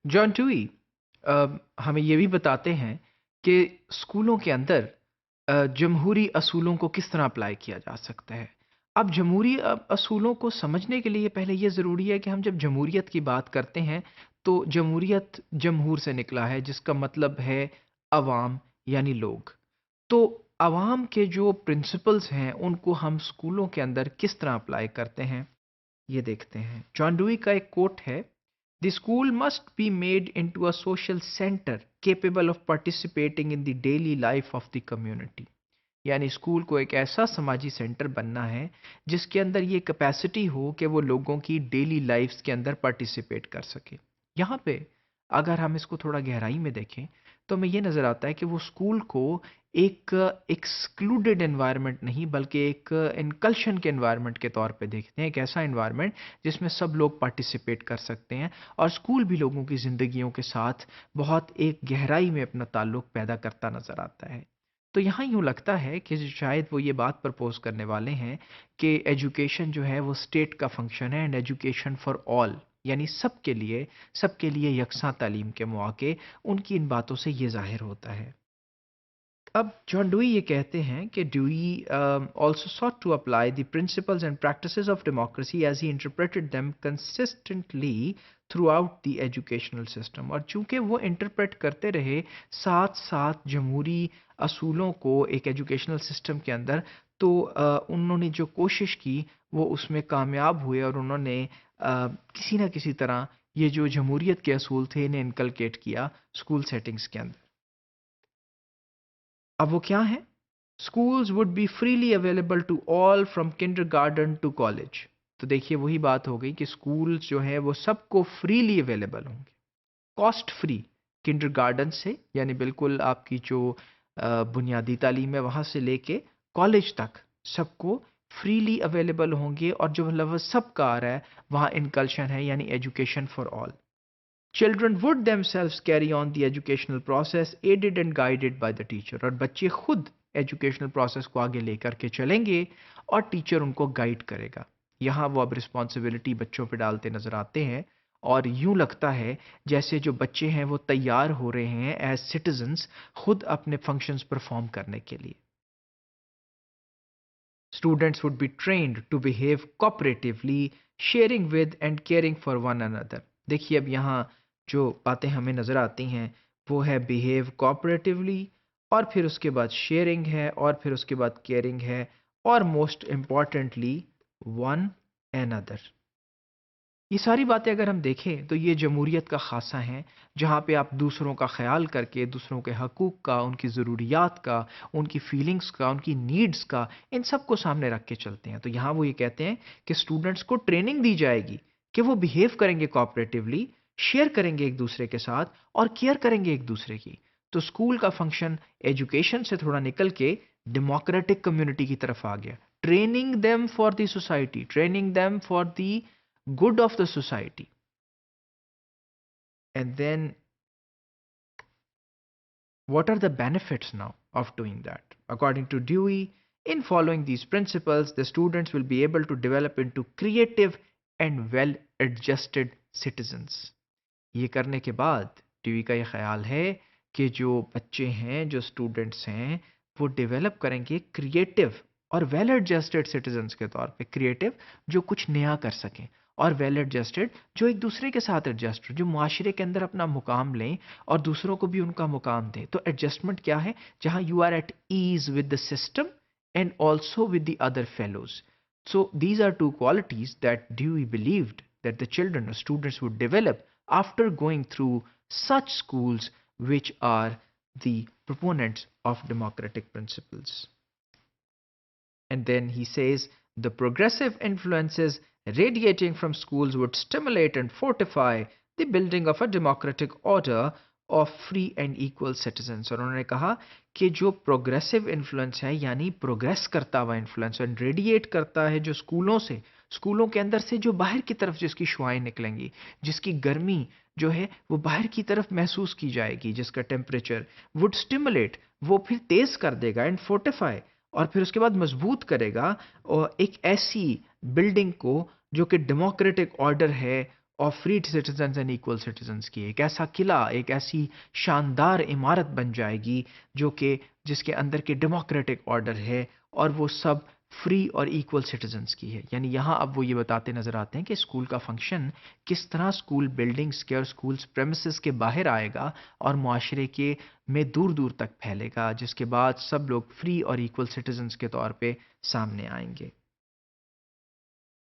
جان Davy ہمیں یہ بھی بتاتے ہیں کہ اسکولوں کے اندر جمہوری اصولوں کو کس طرح اپلائی کیا جا سکتا ہے۔ اب جمہوری اصولوں کو سمجھنے کے لیے پہلے یہ ضروری ہے کہ ہم جب جمہوریت کی بات کرتے ہیں تو جمہوریت جمہور سے نکلا ہے، جس کا مطلب ہے عوام یعنی لوگ۔ تو عوام کے جو پرنسپلز ہیں ان کو ہم اسکولوں کے اندر کس طرح اپلائی کرتے ہیں، یہ دیکھتے ہیں۔ جان ڈوئی کا ایک کوٹ ہے: The school must be made into a social center capable of participating in the daily life of the community. یعنی اسکول کو ایک ایسا سماجی سینٹر بننا ہے جس کے اندر یہ کیپیسٹی ہو کہ وہ لوگوں کی ڈیلی لائفز کے اندر پارٹیسپیٹ کر سکے۔ یہاں پہ اگر ہم اس کو تھوڑا گہرائی میں دیکھیں تو ہمیں یہ نظر آتا ہے کہ وہ اسکول کو ایک ایکسکلوڈڈ انوائرمنٹ نہیں بلکہ ایک انکلشن کے انوائرمنٹ کے طور پہ دیکھتے ہیں، ایک ایسا انوائرمنٹ جس میں سب لوگ پارٹیسپیٹ کر سکتے ہیں، اور اسکول بھی لوگوں کی زندگیوں کے ساتھ بہت ایک گہرائی میں اپنا تعلق پیدا کرتا نظر آتا ہے۔ تو یہاں یوں لگتا ہے کہ شاید وہ یہ بات پرپوز کرنے والے ہیں کہ ایجوکیشن جو ہے وہ اسٹیٹ کا فنکشن ہے، اینڈ ایجوکیشن فار آل یعنی سب کے لیے یکساں تعلیم کے مواقع، ان کی ان باتوں سے یہ ظاہر ہوتا ہے۔ اب جان ڈوئی یہ کہتے ہیں کہ ڈوئی also sought to apply the principles and practices of democracy as he interpreted them consistently throughout the educational system، اور چونکہ وہ انٹرپریٹ کرتے رہے ساتھ ساتھ جمہوری اصولوں کو ایک ایجوکیشنل سسٹم کے اندر، تو انہوں نے جو کوشش کی وہ اس میں کامیاب ہوئے، اور انہوں نے کسی نہ کسی طرح یہ جو جمہوریت کے اصول تھے انہیں انکلکیٹ کیا اسکول سیٹنگز کے اندر۔ اب وہ کیا ہیں؟ Schools would be freely available to all from kindergarten to college. تو دیکھیے وہی بات ہو گئی کہ اسکولز جو ہے وہ سب کو فریلی اویلیبل ہوں گے، کاسٹ فری، کنڈر گارڈن سے یعنی بالکل آپ کی جو بنیادی تعلیم ہے وہاں سے لے کے کالج تک سب کو فریلی اویلیبل ہوں گے، اور جو لفظ سب کا آ رہا ہے وہاں انکلشن ہے یعنی education for all. Children would themselves carry on the educational process aided and guided by the teacher، اور بچے خود ایجوکیشنل پروسیس کو آگے لے کر کے چلیں گے اور ٹیچر ان کو گائیڈ کرے گا۔ یہاں وہ اب رسپانسبلٹی بچوں پہ ڈالتے نظر آتے ہیں، اور یوں لگتا ہے جیسے جو بچے ہیں وہ تیار ہو رہے ہیں ایز سٹیزنز خود اپنے فنکشنز پرفارم کرنے کے لیے۔ Students would be trained to behave cooperatively, sharing with and caring for one another۔ دیکھیے اب یہاں جو باتیں ہمیں نظر آتی ہیں وہ ہے بیہیو کوآپریٹیولی، اور پھر اس کے بعد شیئرنگ ہے، اور پھر اس کے بعد کیئرنگ ہے، اور موسٹ امپورٹنٹلی ون another۔ یہ ساری باتیں اگر ہم دیکھیں تو یہ جمہوریت کا خاصہ ہیں، جہاں پہ آپ دوسروں کا خیال کر کے دوسروں کے حقوق کا، ان کی ضروریات کا، ان کی فیلنگز کا، ان کی نیڈز کا، ان سب کو سامنے رکھ کے چلتے ہیں۔ تو یہاں وہ یہ کہتے ہیں کہ اسٹوڈنٹس کو ٹریننگ دی جائے گی کہ وہ بیہیو کریں گے کوآپریٹیولی، شیئر کریں گے ایک دوسرے کے ساتھ، اور کیئر کریں گے ایک دوسرے کی۔ تو اسکول کا فنکشن ایجوکیشن سے تھوڑا نکل کے ڈیموکریٹک کمیونٹی کی طرف آ گیا، training them for the society, training them for the good of the society. And then what are the benefits now of doing that? According to Dewey, in following these principles, the students will be able to develop into creative and well adjusted citizens۔ یہ کرنے کے بعد Davy کا یہ خیال ہے کہ جو بچے ہیں، جو اسٹوڈنٹس ہیں، وہ ڈیولپ کریں گے کریٹو اور ویل ایڈجسٹڈ سٹیزنس کے طور پہ۔ کریٹو جو کچھ نیا کر سکیں، اور ویل ایڈجسٹڈ جو ایک دوسرے کے ساتھ ایڈجسٹ، جو معاشرے کے اندر اپنا مقام لیں اور دوسروں کو بھی ان کا مقام دیں۔ تو ایڈجسٹمنٹ کیا ہے؟ جہاں you are at ease with the system and also with the other fellows. So these are two qualities that Dewey believed that the children اور students would develop after going through such schools which are the proponents of democratic principles. And then he says the progressive influences radiating from schools would stimulate and fortify the building of a democratic order of free and equal citizens۔ اور انہوں نے کہا کہ جو progressive influence ہے یعنی progress کرتا ہوا انفلوئنس ریڈیٹ کرتا ہے جو اسکولوں کے اندر سے، جو باہر کی طرف جس کی شعائیں نکلیں گی، جس کی گرمی جو ہے وہ باہر کی طرف محسوس کی جائے گی، جس کا ٹیمپریچر وڈ اسٹیمولیٹ، وہ پھر تیز کر دے گا، اینڈ فورٹیفائی، اور پھر اس کے بعد مضبوط کرے گا اور ایک ایسی بلڈنگ کو جو کہ ڈیموکریٹک آرڈر ہے اور free citizens and equal citizens کی ایک ایسا قلعہ، ایک ایسی شاندار عمارت بن جائے گی جو کہ جس کے اندر کے ڈیموکریٹک آرڈر ہے اور وہ سب فری اور ایکول سٹیزنز کی ہے۔ یعنی یہاں اب وہ یہ بتاتے نظر آتے ہیں کہ اسکول کا فنکشن کس طرح اسکول بلڈنگز کے اور اسکولز پریمیسز کے باہر آئے گا اور معاشرے کے میں دور دور تک پھیلے گا، جس کے بعد سب لوگ فری اور ایکول سٹیزنز کے طور پہ سامنے آئیں گے۔